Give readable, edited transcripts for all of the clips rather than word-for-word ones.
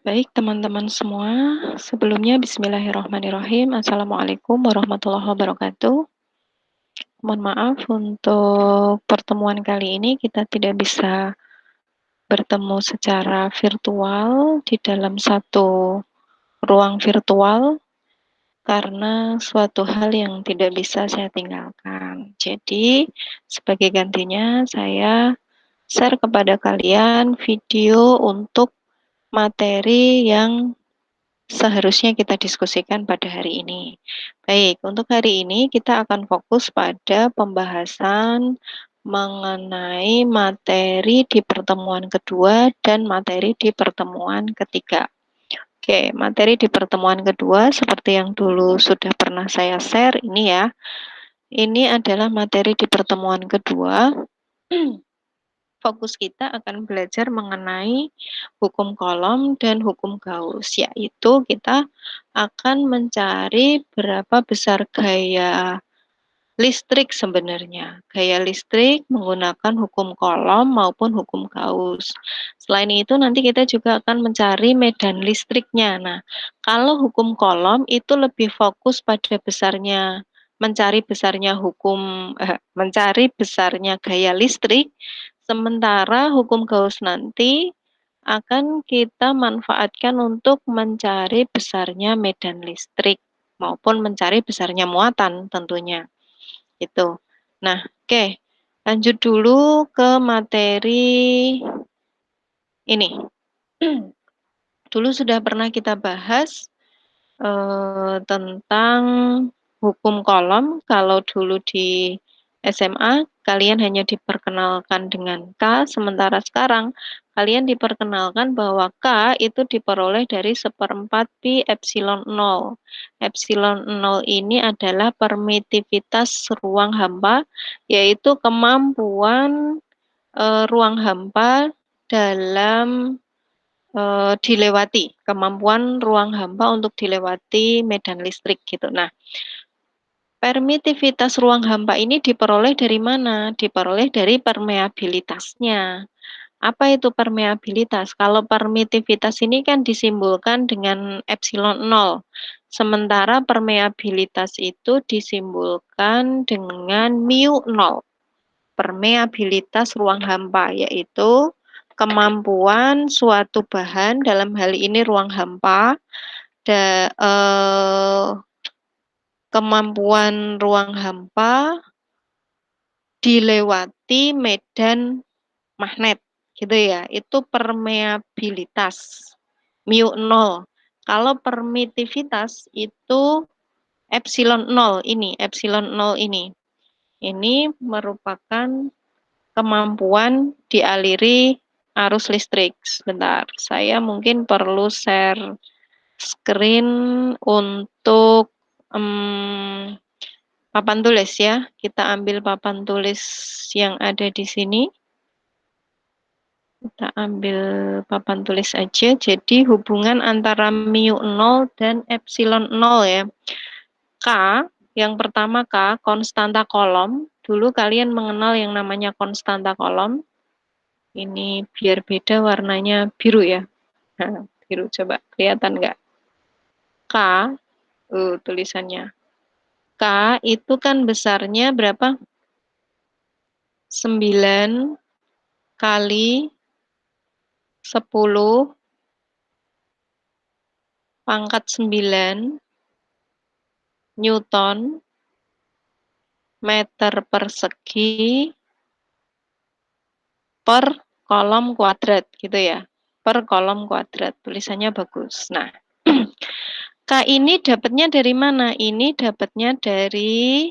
Baik, teman-teman semua, sebelumnya bismillahirrahmanirrahim. Assalamualaikum warahmatullahi wabarakatuh. Mohon maaf untuk pertemuan kali ini kita tidak bisa bertemu secara virtual di dalam satu ruang virtual karena suatu hal yang tidak bisa saya tinggalkan. Jadi, sebagai gantinya saya share kepada kalian video untuk materi yang seharusnya kita diskusikan pada hari ini. Baik, untuk hari ini kita akan fokus pada pembahasan mengenai materi di pertemuan kedua dan materi di pertemuan ketiga. Oke, materi di pertemuan kedua seperti yang dulu sudah pernah saya share ini ya. Ini adalah materi di pertemuan kedua. Fokus kita akan belajar mengenai hukum kolom dan hukum Gauss, yaitu kita akan mencari berapa besar gaya listrik sebenarnya. Gaya listrik menggunakan hukum kolom maupun hukum Gauss. Selain itu nanti kita juga akan mencari medan listriknya. Nah, kalau hukum kolom itu lebih fokus pada besarnya mencari besarnya gaya listrik, sementara hukum Gauss nanti akan kita manfaatkan untuk mencari besarnya medan listrik maupun mencari besarnya muatan tentunya. Itu. Nah, oke. Lanjut dulu ke materi ini. Dulu sudah pernah kita bahas tentang hukum kolom. Kalau dulu di SMA, kalian hanya diperkenalkan dengan K, sementara sekarang kalian diperkenalkan bahwa K itu diperoleh dari 1/4 pi epsilon 0. Epsilon 0 ini adalah permitivitas ruang hampa, yaitu kemampuan ruang hampa dalam dilewati, kemampuan ruang hampa untuk dilewati medan listrik gitu. Nah, permitivitas ruang hampa ini diperoleh dari mana? Diperoleh dari permeabilitasnya. Apa itu permeabilitas? Kalau permitivitas ini kan disimbolkan dengan epsilon 0. Sementara permeabilitas itu disimbolkan dengan mu 0. Permeabilitas ruang hampa yaitu kemampuan suatu bahan, dalam hal ini ruang hampa, kemampuan ruang hampa dilewati medan magnet gitu ya, itu permeabilitas mu 0. Kalau permitivitas itu epsilon 0 ini merupakan kemampuan dialiri arus listrik. Sebentar, saya mungkin perlu share screen untuk papan tulis ya. Kita ambil papan tulis yang ada di sini. Kita ambil papan tulis aja. Jadi hubungan antara mu 0 dan epsilon 0 ya. K, yang pertama K, konstanta kolom. Dulu kalian mengenal yang namanya konstanta kolom. Ini biar beda warnanya biru ya. Nah, biru coba kelihatan nggak? K, tulisannya. K itu kan besarnya berapa? 9 kali 10 pangkat 9 Newton meter persegi per kolom kuadrat gitu ya. Per kolom kuadrat. Tulisannya bagus. Nah, K ini dapatnya dari mana? Ini dapatnya dari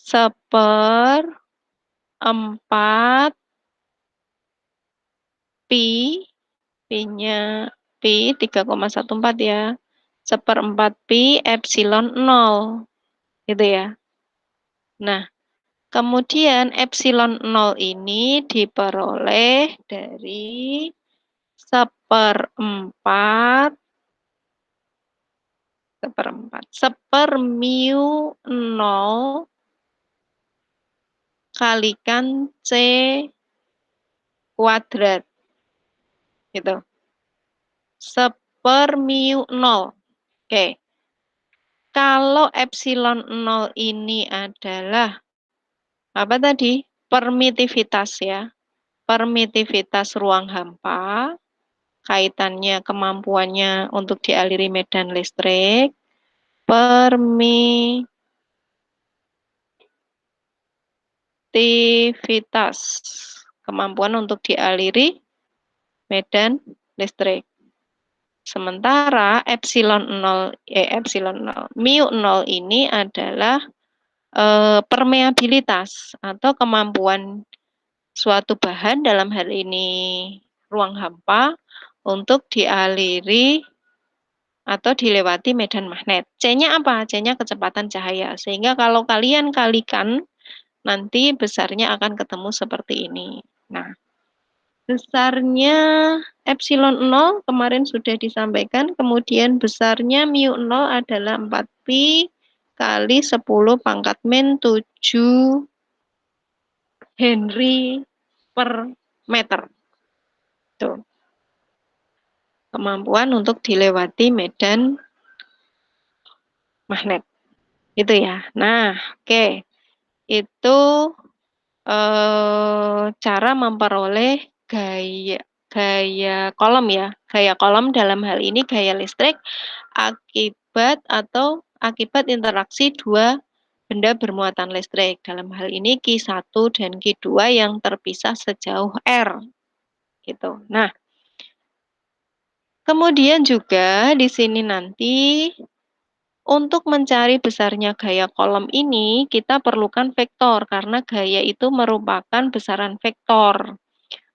1/4 pi, pi-nya pi 3,14 ya. 1/4 pi epsilon 0 gitu ya. Nah, kemudian epsilon 0 ini diperoleh dari 1/4 mu 0 kalikan C kuadrat gitu. per mu 0. Oke. Kalau epsilon 0 ini adalah apa tadi? Permitivitas ya. Permitivitas ruang hampa, kaitannya kemampuannya untuk dialiri medan listrik. Permitivitas, kemampuan untuk dialiri medan listrik. Sementara epsilon 0, mu 0 ini adalah permeabilitas atau kemampuan suatu bahan, dalam hal ini ruang hampa, untuk dialiri atau dilewati medan magnet. C-nya apa? C-nya kecepatan cahaya. Sehingga kalau kalian kalikan, nanti besarnya akan ketemu seperti ini. Nah, besarnya epsilon 0 kemarin sudah disampaikan, kemudian besarnya mu 0 adalah 4pi kali 10 pangkat min 7 Henry per meter. Tuh. Kemampuan untuk dilewati medan magnet. Itu ya. Nah, oke. Itu cara memperoleh gaya kolom ya. Gaya kolom dalam hal ini gaya listrik akibat interaksi dua benda bermuatan listrik. Dalam hal ini Q1 dan Q2 yang terpisah sejauh R. Gitu. Nah, kemudian juga di sini nanti untuk mencari besarnya gaya kolom ini, kita perlukan vektor, karena gaya itu merupakan besaran vektor.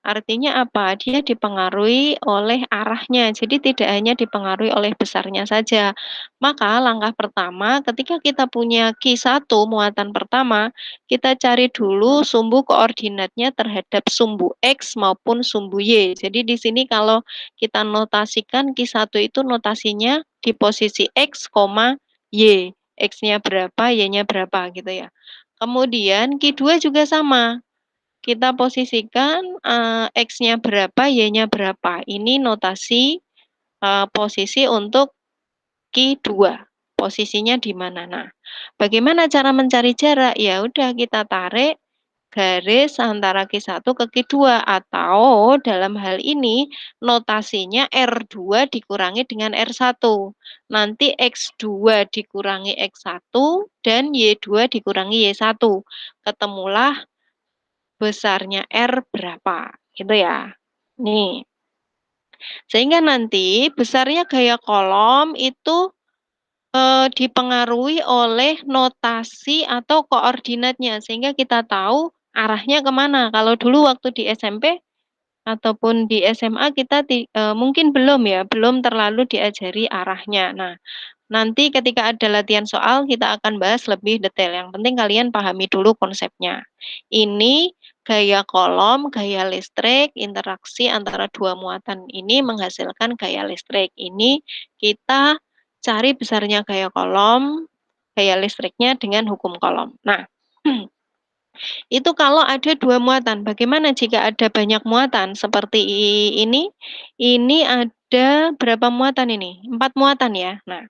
Artinya apa? Dia dipengaruhi oleh arahnya, jadi tidak hanya dipengaruhi oleh besarnya saja. Maka langkah pertama, ketika kita punya Q1 muatan pertama, kita cari dulu sumbu koordinatnya terhadap sumbu X maupun sumbu Y. Jadi di sini kalau kita notasikan Q1 itu notasinya di posisi X, Y. X-nya berapa, Y-nya berapa gitu ya. Kemudian Q2 juga sama. Kita posisikan X-nya berapa, Y-nya berapa. Ini notasi posisi untuk Q2. Posisinya di mana? Nah, bagaimana cara mencari jarak? Ya udah kita tarik garis antara Q1 ke Q2, atau dalam hal ini notasinya R2 dikurangi dengan R1. Nanti X2 dikurangi X1 dan Y2 dikurangi Y1. Ketemulah besarnya R berapa, gitu ya. Nih. Sehingga nanti besarnya gaya kolom itu dipengaruhi oleh notasi atau koordinatnya, sehingga kita tahu arahnya kemana. Kalau dulu waktu di SMP ataupun di SMA kita mungkin belum terlalu diajari arahnya. Nah, nanti ketika ada latihan soal kita akan bahas lebih detail. Yang penting kalian pahami dulu konsepnya. Ini gaya kolom, gaya listrik, interaksi antara dua muatan ini menghasilkan gaya listrik. Ini kita cari besarnya gaya kolom, gaya listriknya dengan hukum kolom. Nah, itu kalau ada dua muatan. Bagaimana jika ada banyak muatan seperti ini? Ini ada berapa muatan ini? 4 muatan ya. Nah,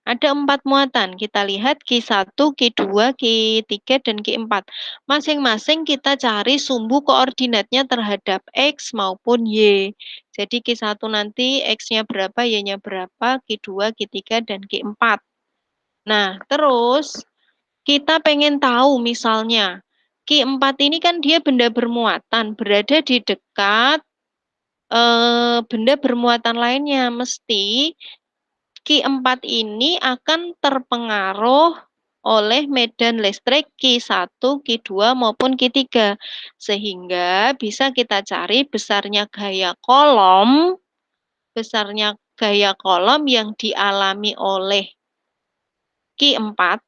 ada 4 muatan. Kita lihat Q1, Q2, Q3, dan Q4. Masing-masing kita cari sumbu koordinatnya terhadap X maupun Y. Jadi Q1 nanti X-nya berapa, Y-nya berapa, Q2, Q3, dan Q4. Nah, terus kita pengen tahu misalnya, Q4 ini kan dia benda bermuatan, berada di dekat benda bermuatan lainnya. Mesti Q4 ini akan terpengaruh oleh medan listrik Q1, Q2, maupun Q3. Sehingga bisa kita cari besarnya gaya kolom yang dialami oleh Q4,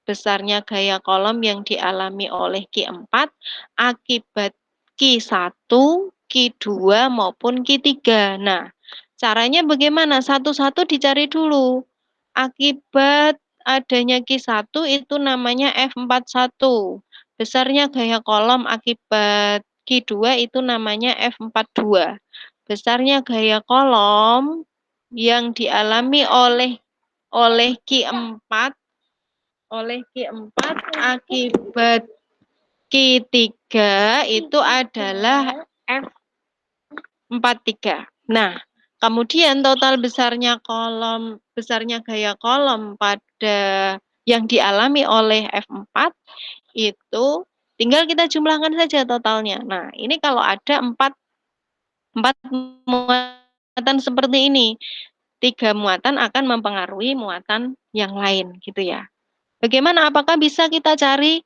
besarnya gaya kolom yang dialami oleh Q4 akibat Q1, Q2, maupun Q3. Nah, caranya bagaimana? Satu-satu dicari dulu. Akibat adanya Q1 itu namanya F41. Besarnya gaya kolom akibat Q2 itu namanya F42. besarnya gaya kolom yang dialami oleh Q4 akibat Q3 itu adalah F43. Nah, kemudian total besarnya gaya kolom pada yang dialami oleh F4 itu tinggal kita jumlahkan saja totalnya. Nah, ini kalau ada empat muatan seperti ini, 3 muatan akan mempengaruhi muatan yang lain, gitu ya. Bagaimana? Apakah bisa kita cari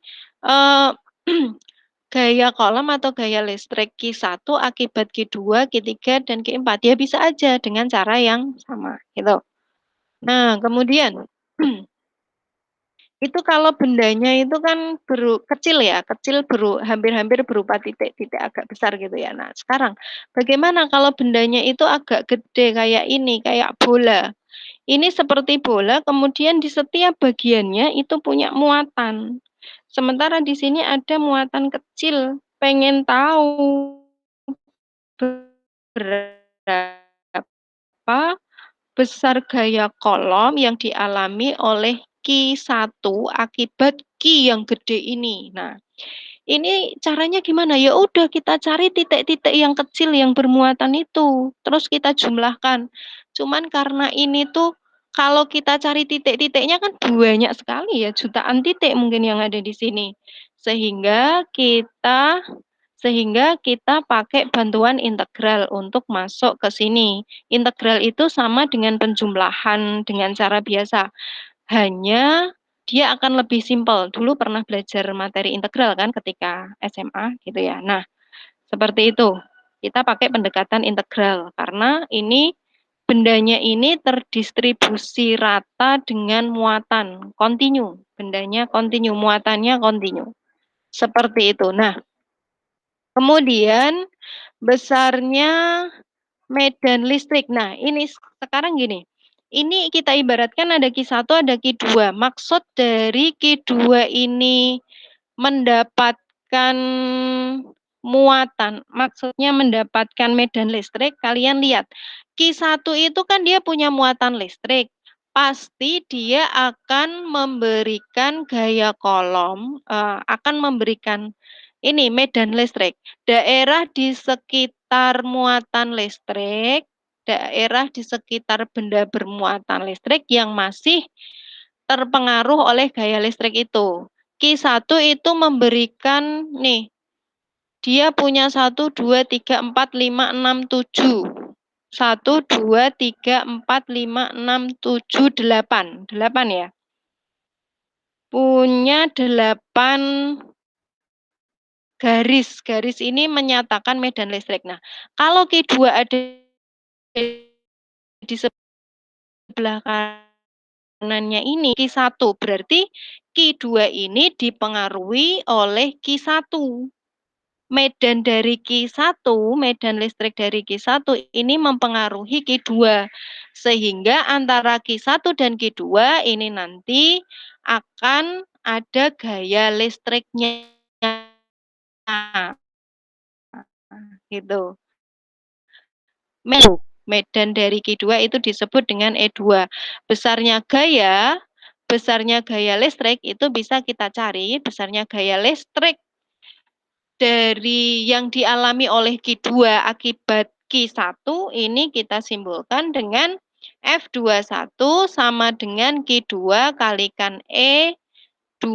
gaya kolom atau gaya listrik Q1 akibat Q2, Q3, dan Q4? Ya bisa aja dengan cara yang sama, gitu. Nah, kemudian itu kalau bendanya itu kan kecil ya, hampir-hampir berupa titik-titik agak besar gitu ya. Nah, sekarang bagaimana kalau bendanya itu agak gede kayak ini, kayak bola? Ini seperti bola, kemudian di setiap bagiannya itu punya muatan. Sementara di sini ada muatan kecil. Pengen tahu berapa besar gaya kolom yang dialami oleh Q1 akibat Q yang gede ini. Nah, ini caranya gimana? Ya udah kita cari titik-titik yang kecil yang bermuatan itu, terus kita jumlahkan. Cuman karena ini tuh kalau kita cari titik-titiknya kan banyak sekali ya, jutaan titik mungkin yang ada di sini. Sehingga kita pakai bantuan integral untuk masuk ke sini. Integral itu sama dengan penjumlahan dengan cara biasa. Hanya dia akan lebih simpel. Dulu pernah belajar materi integral kan ketika SMA gitu ya. Nah, seperti itu. Kita pakai pendekatan integral karena ini bendanya ini terdistribusi rata dengan muatan kontinu. Bendanya kontinu, muatannya kontinu. Seperti itu. Nah, kemudian besarnya medan listrik. Nah, ini sekarang gini. Ini kita ibaratkan ada Q1, ada Q2. Maksud dari Q2 ini mendapatkan muatan, maksudnya mendapatkan medan listrik, kalian lihat. Q1 itu kan dia punya muatan listrik. Pasti dia akan memberikan gaya kolom, akan memberikan ini medan listrik. Daerah di sekitar muatan listrik, daerah di sekitar benda bermuatan listrik yang masih terpengaruh oleh gaya listrik itu. Q1 itu memberikan nih, dia punya 1, 2, 3, 4, 5, 6, 7. 1, 2, 3, 4, 5, 6, 7, 8. 8 ya. Punya 8 garis. Garis ini menyatakan medan listrik. Nah, kalau Q2 ada di sebelah kanannya ini Q1, berarti Q2 ini dipengaruhi oleh Q1. Medan listrik dari Q1 ini mempengaruhi Q2. Sehingga antara Q1 dan Q2 ini nanti akan ada gaya listriknya. Gitu. Medan dari Q2 itu disebut dengan E2. Besarnya gaya listrik itu bisa kita cari, besarnya gaya listrik dari yang dialami oleh Q2 akibat Q1 ini kita simbolkan dengan F21 sama dengan Q2 kalikan E21.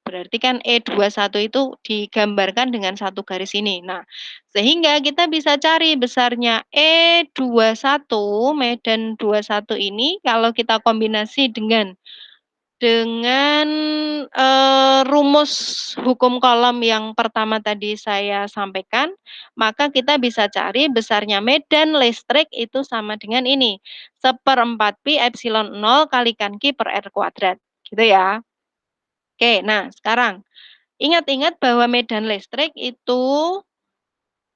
Berarti kan E21 itu digambarkan dengan satu garis ini. Nah, sehingga kita bisa cari besarnya E21, medan 21 ini kalau kita kombinasi dengan rumus hukum kolom yang pertama tadi saya sampaikan, maka kita bisa cari besarnya medan listrik itu sama dengan ini, 1/4 pi epsilon 0 kalikan Q per R kuadrat. Gitu ya. Oke, nah sekarang ingat-ingat bahwa medan listrik itu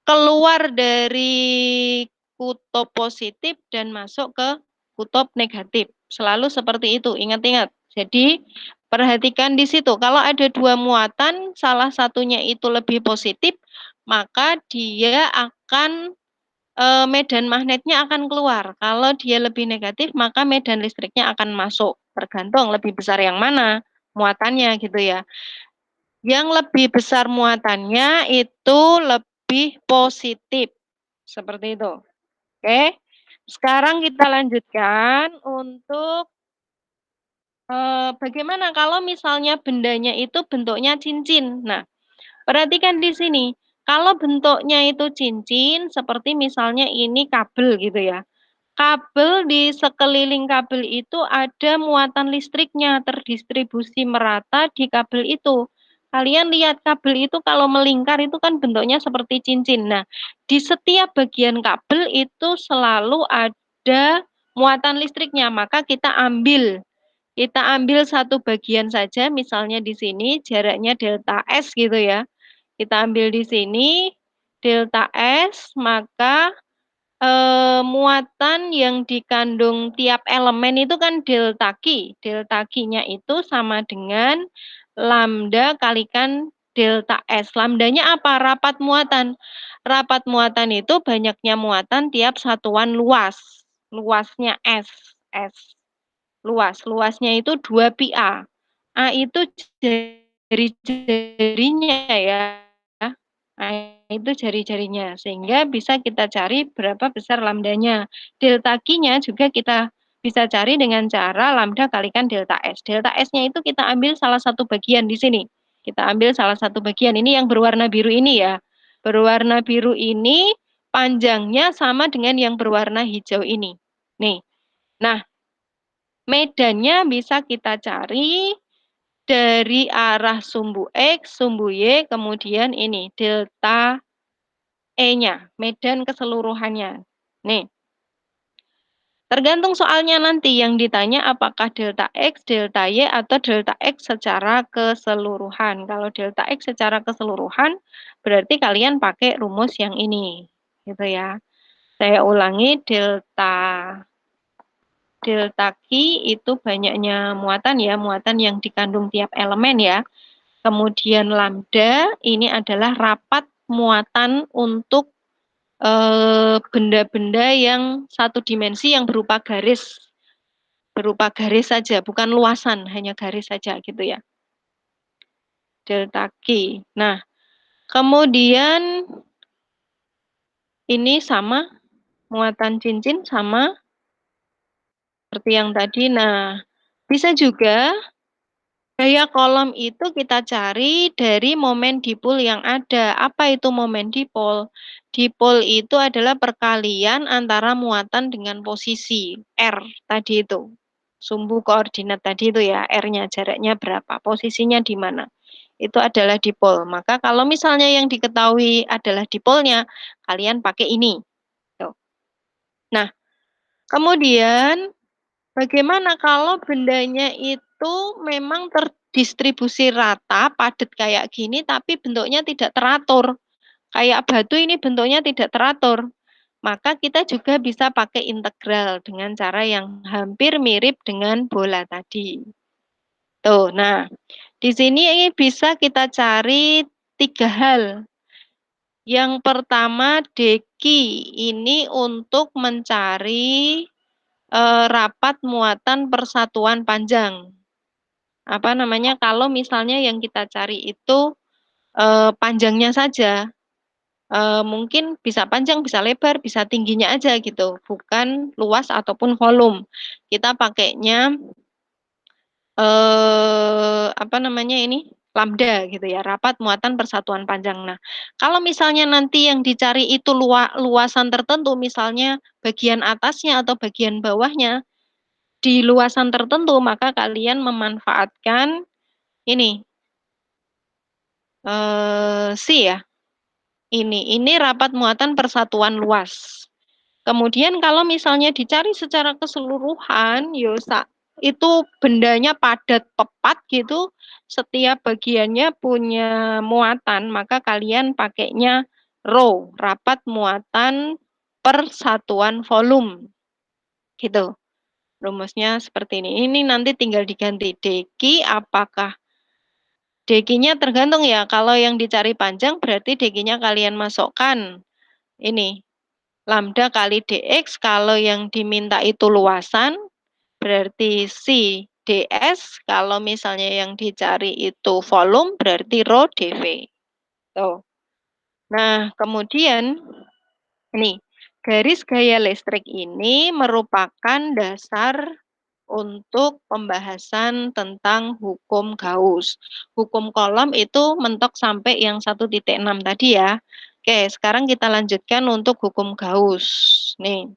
keluar dari kutub positif dan masuk ke kutub negatif. Selalu seperti itu, ingat-ingat. Jadi, perhatikan di situ. Kalau ada dua muatan, salah satunya itu lebih positif, maka dia akan medan magnetnya akan keluar. Kalau dia lebih negatif, maka medan listriknya akan masuk. Tergantung lebih besar yang mana muatannya gitu ya. Yang lebih besar muatannya itu lebih positif. Seperti itu. Oke. Sekarang kita lanjutkan untuk bagaimana kalau misalnya bendanya itu bentuknya cincin. Nah, perhatikan di sini. Kalau bentuknya itu cincin, seperti misalnya ini kabel gitu ya. Kabel di sekeliling kabel itu ada muatan listriknya terdistribusi merata di kabel itu. Kalian lihat kabel itu kalau melingkar itu kan bentuknya seperti cincin. Nah, di setiap bagian kabel itu selalu ada muatan listriknya. Maka kita ambil satu bagian saja, misalnya di sini jaraknya delta S gitu ya. Kita ambil di sini delta S, maka muatan yang dikandung tiap elemen itu kan delta Q. Delta Q-nya itu sama dengan lambda kalikan delta S. Lambdanya apa? Rapat muatan. Rapat muatan itu banyaknya muatan tiap satuan luas. Luasnya S. S. Luasnya itu 2 pi A. A itu jari-jarinya ya. Nah, itu jari-jarinya. Sehingga bisa kita cari berapa besar lambdanya. Delta Q-nya juga kita bisa cari dengan cara lambda kalikan delta S. Delta S-nya itu kita ambil salah satu bagian di sini. Kita ambil salah satu bagian. Ini yang berwarna biru ini ya. Berwarna biru ini panjangnya sama dengan yang berwarna hijau ini. Nih. Nah, medannya bisa kita cari dari arah sumbu X, sumbu Y, kemudian ini delta E-nya, medan keseluruhannya. Nih, tergantung soalnya nanti yang ditanya apakah delta X, delta Y, atau delta X secara keseluruhan. Kalau delta X secara keseluruhan, berarti kalian pakai rumus yang ini. Gitu ya. Saya ulangi, delta Q itu banyaknya muatan ya, muatan yang dikandung tiap elemen ya. Kemudian lambda ini adalah rapat muatan untuk benda-benda yang satu dimensi yang berupa garis saja, bukan luasan, hanya garis saja gitu ya. Delta Q. Nah, kemudian ini sama, muatan cincin sama seperti yang tadi. Nah, bisa juga gaya kolom itu kita cari dari momen dipol yang ada. Apa itu momen dipol? Dipol itu adalah perkalian antara muatan dengan posisi R tadi itu. Sumbu koordinat tadi itu ya, R-nya jaraknya berapa, posisinya di mana. Itu adalah dipol. Maka kalau misalnya yang diketahui adalah dipolnya, kalian pakai ini. Tuh. Nah, kemudian bagaimana kalau bendanya itu memang terdistribusi rata, padat kayak gini, tapi bentuknya tidak teratur. Kayak batu ini bentuknya tidak teratur. Maka kita juga bisa pakai integral dengan cara yang hampir mirip dengan bola tadi. Tuh, nah, di sini bisa kita cari 3 hal. Yang pertama, deki ini untuk mencari rapat muatan persatuan panjang. Apa namanya? Kalau misalnya yang kita cari itu panjangnya saja, mungkin bisa panjang, bisa lebar, bisa tingginya aja gitu, bukan luas ataupun volume. Kita pakainya apa namanya ini? Lambda gitu ya, rapat muatan persatuan panjang. Nah, kalau misalnya nanti yang dicari itu luasan tertentu, misalnya bagian atasnya atau bagian bawahnya, di luasan tertentu, maka kalian memanfaatkan ini C ya. Ini rapat muatan persatuan luas. Kemudian kalau misalnya dicari secara keseluruhan, itu bendanya padat pepat gitu, setiap bagiannya punya muatan, maka kalian pakainya rho, rapat muatan persatuan volume. Gitu. Rumusnya seperti ini. Ini nanti tinggal diganti deki, apakah dekinya tergantung ya. Kalau yang dicari panjang berarti dekinya kalian masukkan ini Lambda kali dx, kalau yang diminta itu luasan, berarti C ds, kalau misalnya yang dicari itu volume, berarti rho dV. Tuh. Nah, kemudian, ini, garis gaya listrik ini merupakan dasar untuk pembahasan tentang hukum Gauss. Hukum Coulomb itu mentok sampai yang 1.6 tadi ya. Oke, sekarang kita lanjutkan untuk hukum Gauss. Nih,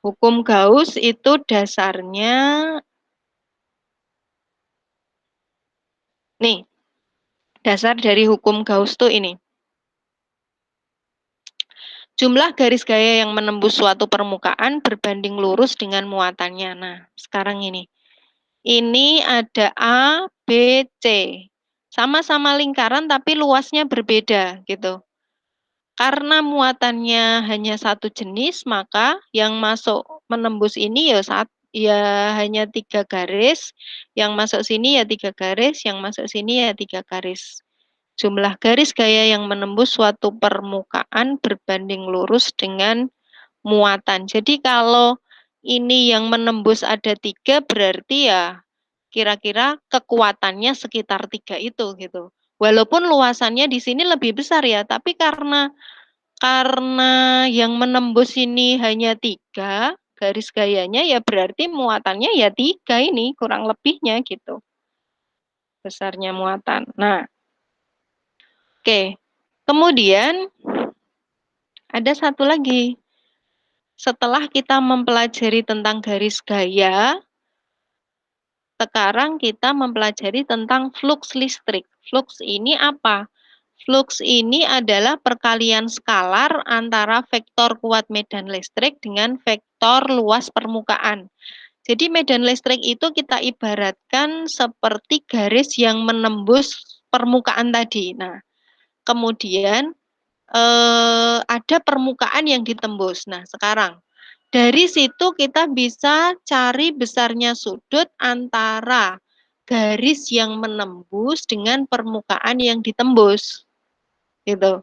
hukum Gauss itu dasarnya, nih, dasar dari hukum Gauss tuh ini. Jumlah garis gaya yang menembus suatu permukaan berbanding lurus dengan muatannya. Nah, sekarang ini. Ini ada A, B, C. Sama-sama lingkaran tapi luasnya berbeda gitu. Karena muatannya hanya satu jenis, maka yang masuk menembus ini ya hanya 3 garis, yang masuk sini ya 3 garis, yang masuk sini ya 3 garis. Jumlah garis gaya yang menembus suatu permukaan berbanding lurus dengan muatan. Jadi kalau ini yang menembus ada 3, berarti ya kira-kira kekuatannya sekitar 3 itu gitu. Walaupun luasannya di sini lebih besar ya, tapi karena yang menembus ini hanya 3 garis gayanya, ya berarti muatannya ya 3 ini, kurang lebihnya gitu. Besarnya muatan. Nah, oke. Kemudian ada satu lagi. Setelah kita mempelajari tentang garis gaya, sekarang kita mempelajari tentang flux listrik. Flux ini apa? Flux ini adalah perkalian skalar antara vektor kuat medan listrik dengan vektor luas permukaan. Jadi medan listrik itu kita ibaratkan seperti garis yang menembus permukaan tadi. Nah, kemudian ada permukaan yang ditembus. Nah, sekarang dari situ kita bisa cari besarnya sudut antara garis yang menembus dengan permukaan yang ditembus. Gitu.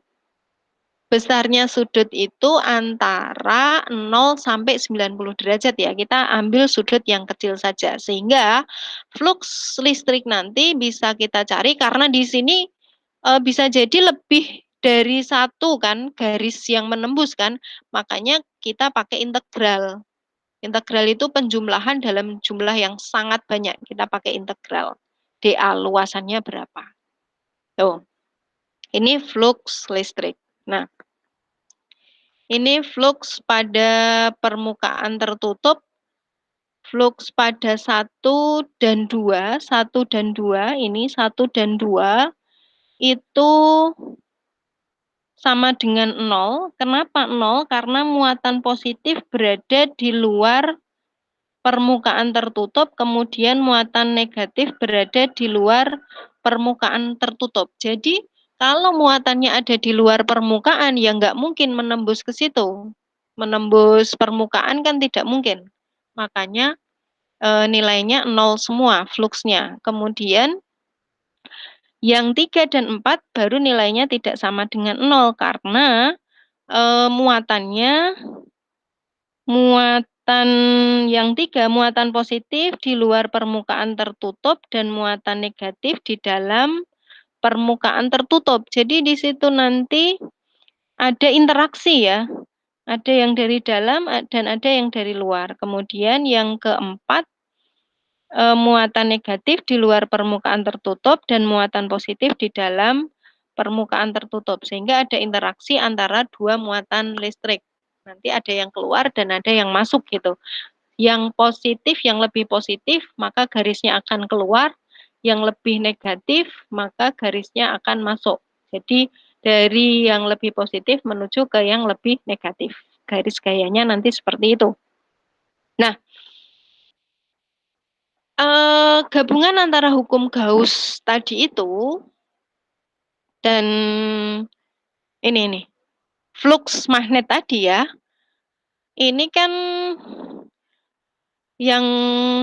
Besarnya sudut itu antara 0 sampai 90 derajat ya. Kita ambil sudut yang kecil saja. Sehingga flux listrik nanti bisa kita cari karena di sini bisa jadi lebih dari satu kan garis yang menembus kan. Makanya kita pakai integral. Integral itu penjumlahan dalam jumlah yang sangat banyak. Kita pakai integral. dA luasannya berapa. Tuh. Ini flux listrik. Nah, ini flux pada permukaan tertutup, flux pada 1 dan 2, 1 dan 2, ini 1 dan 2, itu sama dengan 0. Kenapa 0? Karena muatan positif berada di luar permukaan tertutup, kemudian muatan negatif berada di luar permukaan tertutup. Jadi, kalau muatannya ada di luar permukaan, ya nggak mungkin menembus ke situ. Menembus permukaan kan tidak mungkin. Makanya nilainya 0 semua fluxnya. Kemudian, yang 3 dan 4 baru nilainya tidak sama dengan 0, karena muatan yang 3, muatan positif di luar permukaan tertutup dan muatan negatif di dalam permukaan tertutup. Jadi di situ nanti ada interaksi ya. Ada yang dari dalam dan ada yang dari luar. Kemudian yang keempat, muatan negatif di luar permukaan tertutup dan muatan positif di dalam permukaan tertutup. Sehingga ada interaksi antara dua muatan listrik. Nanti ada yang keluar dan ada yang masuk gitu. Yang positif, yang lebih positif, maka garisnya akan keluar. Yang lebih negatif, maka garisnya akan masuk. Jadi dari yang lebih positif menuju ke yang lebih negatif. Garis gayanya nanti seperti itu. Nah, gabungan antara hukum Gauss tadi itu dan ini flux magnet tadi ya, ini kan yang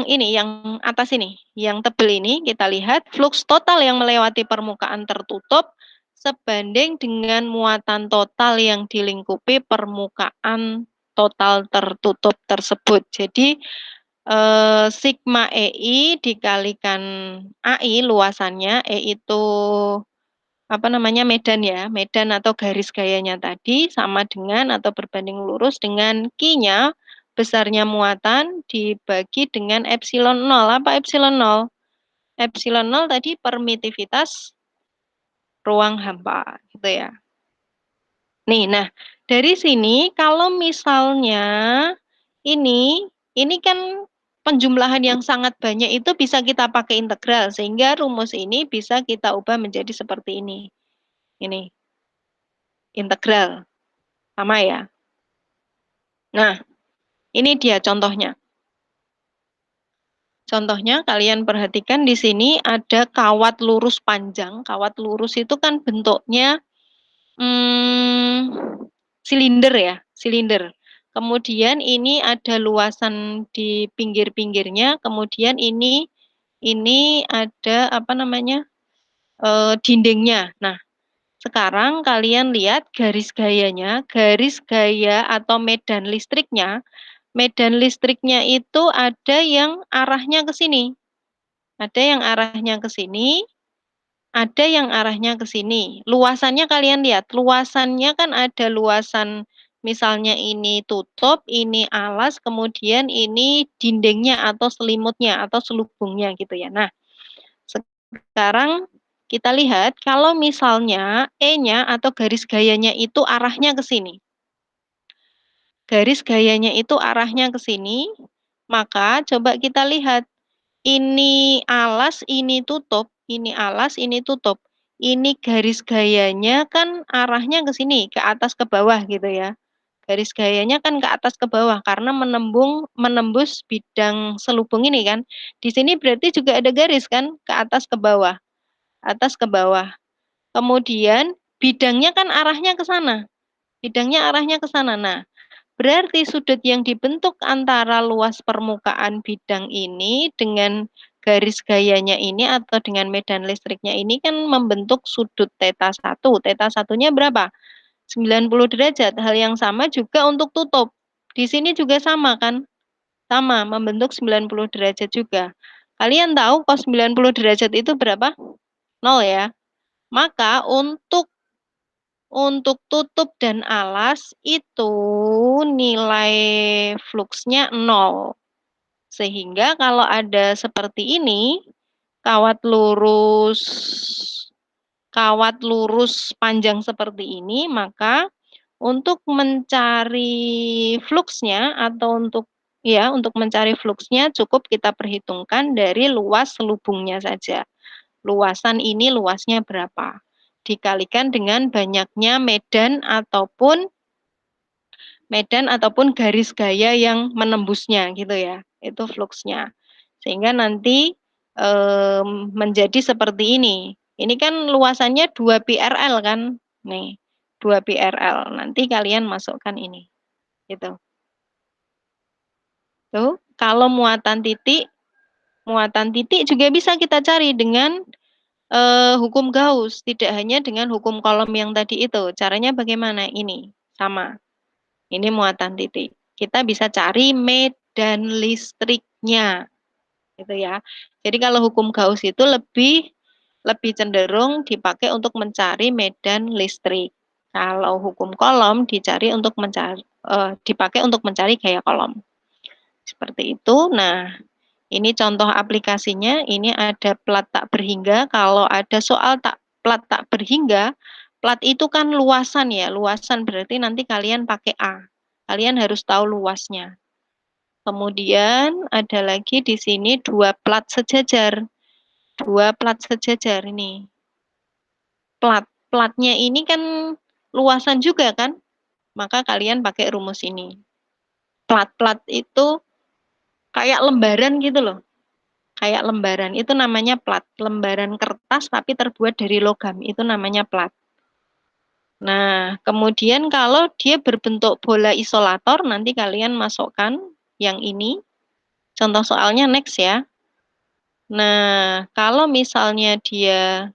yang atas ini, yang tebel ini, kita lihat flux total yang melewati permukaan tertutup sebanding dengan muatan total yang dilingkupi permukaan total tertutup tersebut. Jadi sigma EI dikalikan AI luasannya, E itu apa namanya medan ya, medan atau garis gayanya tadi sama dengan atau berbanding lurus dengan Q-nya besarnya muatan dibagi dengan epsilon 0. Apa epsilon 0? Epsilon 0 tadi permitivitas ruang hampa gitu ya. Nih, nah dari sini kalau misalnya ini ini kan penjumlahan yang sangat banyak itu bisa kita pakai integral sehingga rumus ini bisa kita ubah menjadi seperti ini. Ini integral sama ya. Nah, ini dia contohnya. Contohnya kalian perhatikan di sini ada kawat lurus panjang. Kawat lurus itu kan bentuknya silinder ya, silinder. Kemudian ini ada luasan di pinggir-pinggirnya. Kemudian ini ada apa namanya dindingnya. Nah, sekarang kalian lihat garis gayanya, garis gaya atau medan listriknya. Medan listriknya itu ada yang arahnya ke sini. Ada yang arahnya ke sini, ada yang arahnya ke sini. Luasannya kalian lihat, luasannya kan ada luasan misalnya ini tutup, ini alas, kemudian ini dindingnya atau selimutnya atau selubungnya gitu ya. Nah, sekarang kita lihat kalau misalnya E-nya atau garis gayanya itu arahnya ke sini. Garis gayanya itu arahnya ke sini, maka coba kita lihat ini alas, ini tutup, ini alas, ini tutup. Ini garis gayanya kan arahnya ke sini, ke atas ke bawah gitu ya. Garis gayanya kan ke atas ke bawah karena menembus bidang selubung ini kan. Di sini berarti juga ada garis kan ke atas ke bawah, atas ke bawah. Kemudian bidangnya kan arahnya ke sana. Bidangnya arahnya ke sana. Nah, berarti sudut yang dibentuk antara luas permukaan bidang ini dengan garis gayanya ini atau dengan medan listriknya ini kan membentuk sudut θ 1. θ 1-nya berapa? 90 derajat. Hal yang sama juga untuk tutup. Di sini juga sama kan? Sama, membentuk 90 derajat juga. Kalian tahu cos 90 derajat itu berapa? 0 ya. Maka untuk tutup dan alas itu nilai fluksnya 0. Sehingga kalau ada seperti ini, kawat lurus panjang seperti ini, maka untuk mencari fluksnya atau untuk mencari fluksnya cukup kita perhitungkan dari luas selubungnya saja. Luasan ini luasnya berapa? Dikalikan dengan banyaknya medan ataupun garis gaya yang menembusnya gitu ya. Itu fluksnya. Sehingga nanti menjadi seperti ini. Ini kan luasannya 2 PRL kan? Nih, 2 PRL. Nanti kalian masukkan ini. Gitu. Tuh, kalau muatan titik juga bisa kita cari dengan hukum Gauss, tidak hanya dengan hukum kolom yang tadi itu. Caranya bagaimana? Ini sama. Ini muatan titik. Kita bisa cari medan listriknya, gitu ya. Jadi kalau hukum Gauss itu lebih cenderung dipakai untuk mencari medan listrik. Kalau hukum kolom dipakai untuk mencari gaya kolom. Seperti itu. Nah, ini contoh aplikasinya, ini ada plat tak berhingga. Kalau ada soal plat tak berhingga, plat itu kan luasan ya, luasan berarti nanti kalian pakai A. Kalian harus tahu luasnya. Kemudian ada lagi di sini dua plat sejajar. Dua plat sejajar ini. Platnya ini kan luasan juga kan? Maka kalian pakai rumus ini. Plat-plat itu kayak lembaran gitu loh. Kayak lembaran, itu namanya plat. Lembaran kertas tapi terbuat dari logam, itu namanya plat. Nah, kemudian kalau dia berbentuk bola isolator, nanti kalian masukkan yang ini. Contoh soalnya next ya. Nah, kalau misalnya dia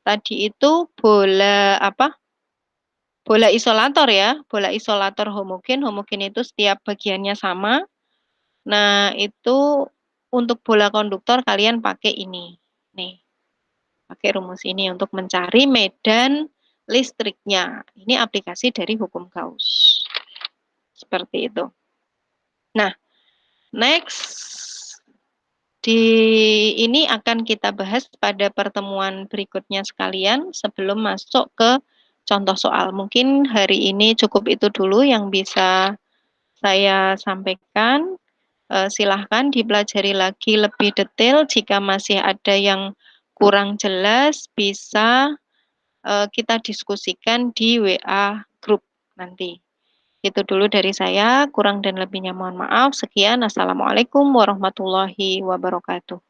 tadi itu bola apa? Bola isolator ya, bola isolator homogen. Homogen itu setiap bagiannya sama. Nah, itu untuk bola konduktor kalian pakai ini. Nih, pakai rumus ini untuk mencari medan listriknya. Ini aplikasi dari hukum Gauss. Seperti itu. Nah, next di ini akan kita bahas pada pertemuan berikutnya sekalian sebelum masuk ke contoh soal. Mungkin hari ini cukup itu dulu yang bisa saya sampaikan. Silahkan dipelajari lagi lebih detail. Jika masih ada yang kurang jelas, bisa kita diskusikan di WA grup nanti. Itu dulu dari saya, kurang dan lebihnya mohon maaf. Sekian, Assalamualaikum warahmatullahi wabarakatuh.